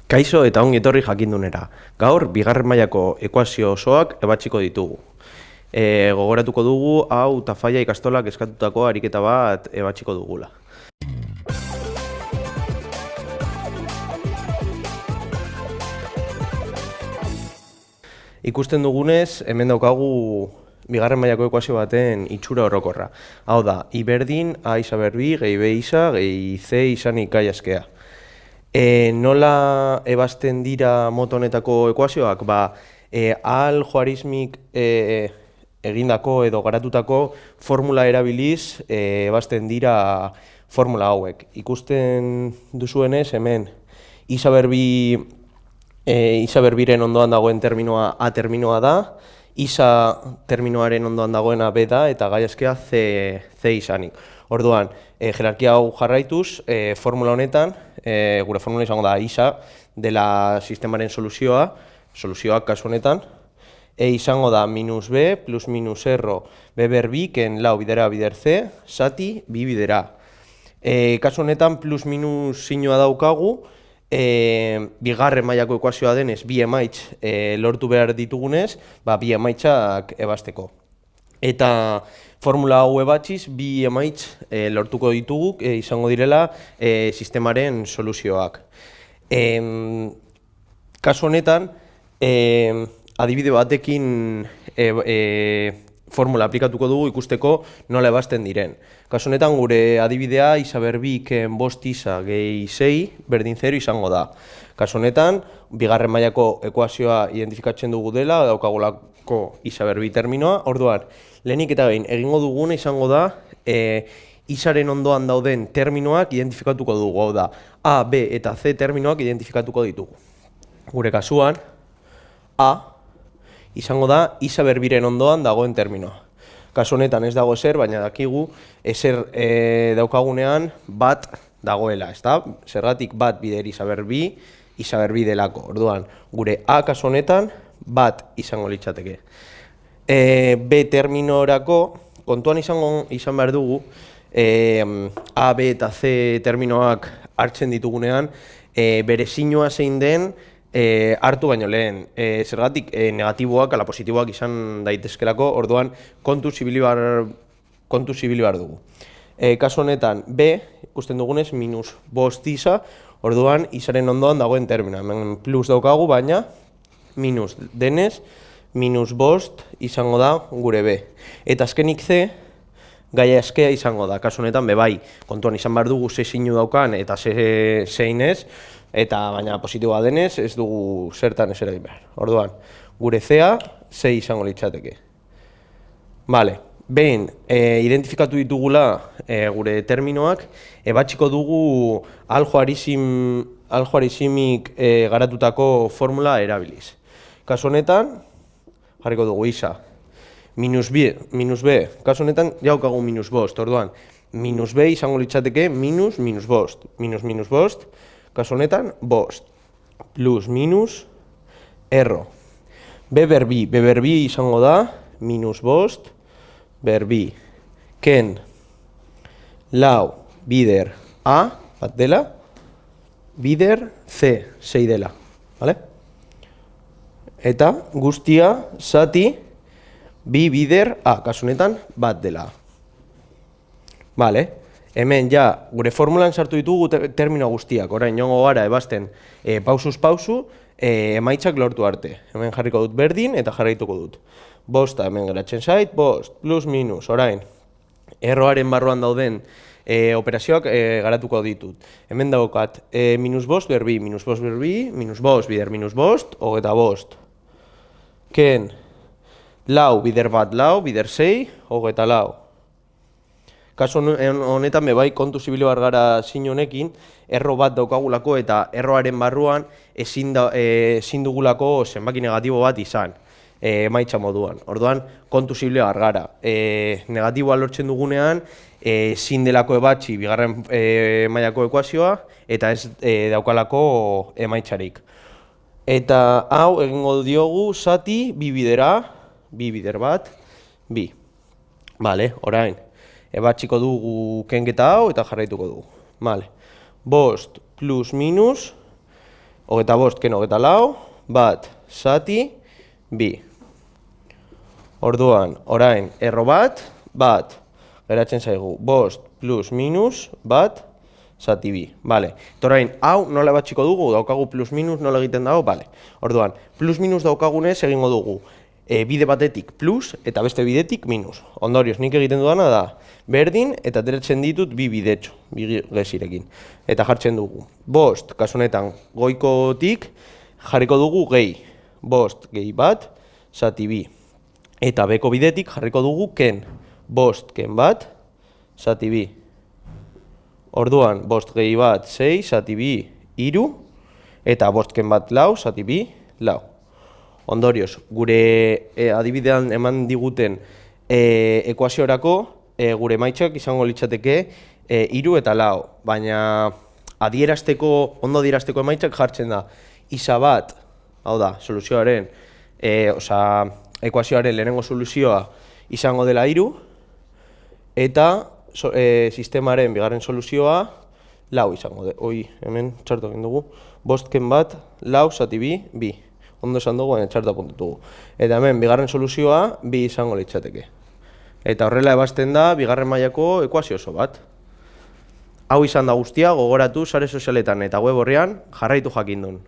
Kaixo eta ongi etorri jakindunera. Gaur, bigarren mailako ekuazio osoak ebatsiko ditugu. Gogoratuko dugu, hau Tafalla ikastolak eskatutako ariketa bat ebatsiko dugula. Ikusten dugunez, hemen daukagu bigarren mailako ekuazio baten itxura orokorra. Hau da, I berdin, A isa berbi, gehi B isa, gehi C izanik gai askea. Nola ebazten dira moto honetako ekuazioak? Algoritmik egindako edo garatutako formula erabiliz ebazten dira formula hauek. Ikusten duzuenez, hemen isa berbiren ondoan dagoen terminoa A terminoa da, isa terminoaren ondoan dagoena B da, eta gai askea C izanik. Orduan, jerarkia hau jarraituz, formula honetan, gure formula izango da isa dela sistemaren soluzioak kasu honetan, izango da minus B plus minus erro B ber bi ken lau bidera bider C, zati bi bidera. Kasu honetan plus minus sinua daukagu, bigarren mailako ekuazioa denez bi emaitz lortu behar ditugunez, bi emaitzak ebazteko. Eta formula hau ebatziz, bi emaitz lortuko ditugu, izango direla sistemaren soluzioak. Kasu honetan, adibide batekin formula aplikatuko dugu ikusteko nola ebazten diren. Kasu honetan, gure adibidea isa berbik bost isa gehi sei berdin 0 izango da. Kasu honetan, bigarren mailako ekuazioa identifikatzen dugu dela, daukagulako isa berbi terminoa. Orduan, lehenik eta behin egingo duguna izango da isaren ondoan dauden terminoak identifikatuko dugu. Hau da, A, B eta C terminoak identifikatuko ditugu. Gure kasuan, A izango da isa berbiren ondoan dagoen terminoa. Kasu honetan ez dago ezer, baina dakigu ezer daukagunean bat dagoela, ezta? Zergatik bat bider isa berbi delako. Orduan, gure A kasu honetan bat izango litzateke. B terminorako kontuan izan behar dugu, A, B eta C terminoak hartzen ditugunean, bere sinua zein den hartu baino lehen. Zergatik negatiboak ala positiboak izan daitezkelako, orduan kontu zibili behar dugu. Kasu honetan B, ikusten dugunez, minus bost isa, orduan isaren ondoan dagoen termina. Hemen plus daukagu, baina minus denez, minus bost izango da gure B. Eta azkenik C, gai askea izango da. Kasu honetan, bai, kontuan izan behar dugu ze sinu daukan eta zein ez, eta baina positiboa denez, ez dugu zertan ezer egin behar. Orduan, gure C-a, C izango litzateke. Behin, identifikatu ditugula gure terminoak, ebatsiko dugu algoritmik garatutako formula erabiliz. Kasu honetan, jarriko dugu isa, minus B, kasu honetan jaukagu minus bost, orduan, minus B izango litzateke minus bost, minus bost, kasu honetan bost, plus minus erro. B berbi izango da minus bost, berbi, ken lau bider A, bat dela, bider C, sei dela. Eta guztia zati bi bider A, kasu honetan bat dela. Hemen ja gure formulan sartu ditugu termino guztiak, orain joango gara ebazten pausuz pausu emaitzak lortu arte. Hemen jarriko dut berdin eta jarraituko dut. Bosta hemen geratzen zait, bost, plus minus, orain erroaren barruan dauden operazioak garatuko ditut. Hemen daukat minus bost berbi, minus bost bider minus bost, hogeta bost. Ken lau bider bat lau, bider sei, hogeta lau. Kasu honetan bai kontu zibili behar gara zin honekin, erro bat daukagulako eta erroaren barruan ezin dugulako zenbaki negatibo bat izan, emaitza moduan. Orduan, kontu zibili behar gara. Negatiboa lortzen dugunean, ezin delako ebatzi bigarren mailako ekuazioa eta ez daukalako emaitzarik. Eta hau egingo diogu zati bi bidera, bi bider bat, bi. Orain, ebatziko dugu kenketa hau eta jarraituko dugu. Bost plus minus hogeita bost, ken hogeita lau, bat, zati, bi. Orduan, orain, erro bat, geratzen zaigu, bost plus minus, bat, zati bi. Vale. Eta orain, hau nola batxiko dugu, daukagu plus minus, nola egiten dago, vale. Orduan, plus minus daukagunez egingo dugu bide batetik plus eta beste bidetik minus. Ondorioz, nik egiten dudana da, berdin eta ateratzen ditut bi bidetxo, bi gezirekin. Eta jartzen dugu, bost, kasunetan, goikotik jarriko dugu gehi. Bost, gehi bat, zati bi. Eta beko bidetik jarriko dugu ken. Bost, ken bat, zati bi. Orduan, bost gehi bat, sei, zati bi, iru. Eta bost ken bat, lau, zati bi, lau. Ondorioz, gure adibidean eman diguten ekuaziorako gure emaitzak izango litzateke iru eta lau. Baina ondo adierazteko emaitzak jartzen da isa bat, hau da, soluzioaren, ekuazioaren lehenengo soluzioa izango dela iru, eta sistemaren bigarren soluzioa lau izango da. Hemen txartu egin dugu, bost ken bat, lau, zati bi, bi. Ondo esan dugu, baina txartu apuntatugu. Eta hemen, bigarren soluzioa, bi izango litzateke. Eta horrela ebazten da, bigarren mailako ekuazio oso bat. Hau izan da guztia, gogoratu, sare sozialetan eta web horrean jarraitu jakindun.